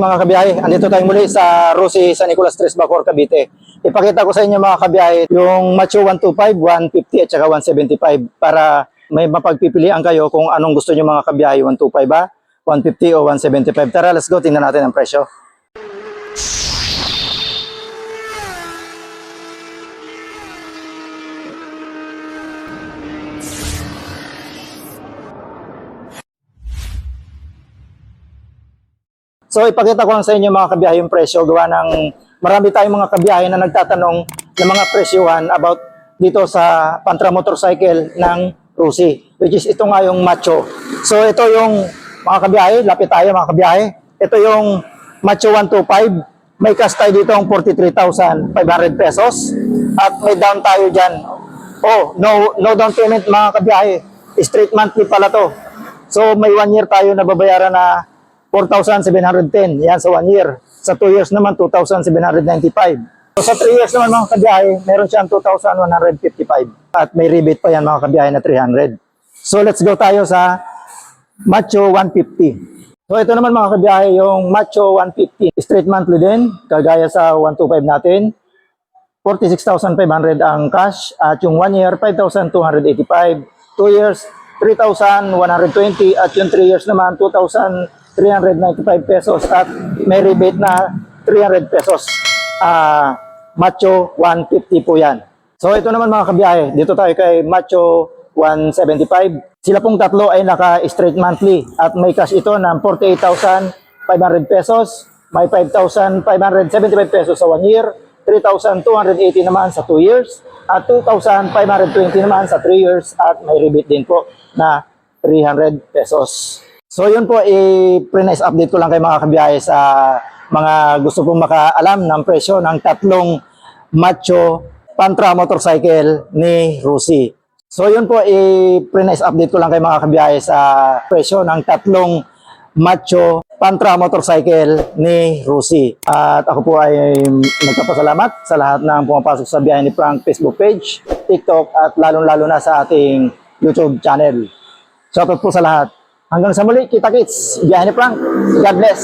Mga kabiyahe, andito tayo muli sa Rosie San Nicolas Tres Bacoor, Cavite. Ipakita ko sa inyo mga kabiyahe yung Macho 125, 150 at saka 175 para may mapagpipilian kayo kung anong gusto nyo mga kabiyahe, 125 ba, 150 o 175. Tara, let's go, tingnan natin ang presyo. So ipakita ko lang sa inyo mga kabiyahe yung presyo gawa ng marami tayong mga kabiyahe na nagtatanong ng mga presyuhan about dito sa Pantra motorcycle ng Rosie, which is ito nga yung Macho. So ito yung mga kabiyahe, lapit tayo mga kabiyahe. Ito yung Macho 125, may cash tayo dito ang 43,500 pesos at may down tayo dyan. Oh, no down payment mga kabiyahe, straight monthly pala to. So may 1 year tayo na babayaran na 4,710. Yan sa 1 year. Sa 2 years naman, 2,795. So sa 3 years naman mga kabiyahe, meron siyang 2,155. At may rebate pa yan mga kabiyahe na 300. So let's go tayo sa Macho 150. So ito naman mga kabiyahe, yung Macho 150. Straight monthly din, kagaya sa 125 natin. 46,500 ang cash. At yung 1 year, 5,285. 2 years, 3,120. At yung 3 years naman, 2,395 pesos at may rebate na 300 pesos. Macho 150 po yan. So ito naman mga kabiyahe, dito tayo kay Macho 175. Sila pong tatlo ay naka-straight monthly at may cash ito ng 48,500 pesos, may 5,575 pesos sa 1 year, 3,280 naman sa 2 years, at 2,520 naman sa 3 years at may rebate din po na 300 pesos. So yun po, i-pre-nice update ko lang kay mga kabiyahe sa mga gusto pong makaalam ng presyo ng tatlong Macho Pantra motorcycle ni Rosie. So yun po, i-pre-nice update ko lang kay mga kabiyahe sa presyo ng tatlong Macho Pantra motorcycle ni Rosie. At ako po ay nagpapasalamat sa lahat ng pumapasok sa Biyahe ni Frank Facebook page, TikTok at lalong-lalo na sa ating YouTube channel. Shoutout po sa lahat. Hanggang sa muli, kita-kits. Biyahe ni Frank. God bless.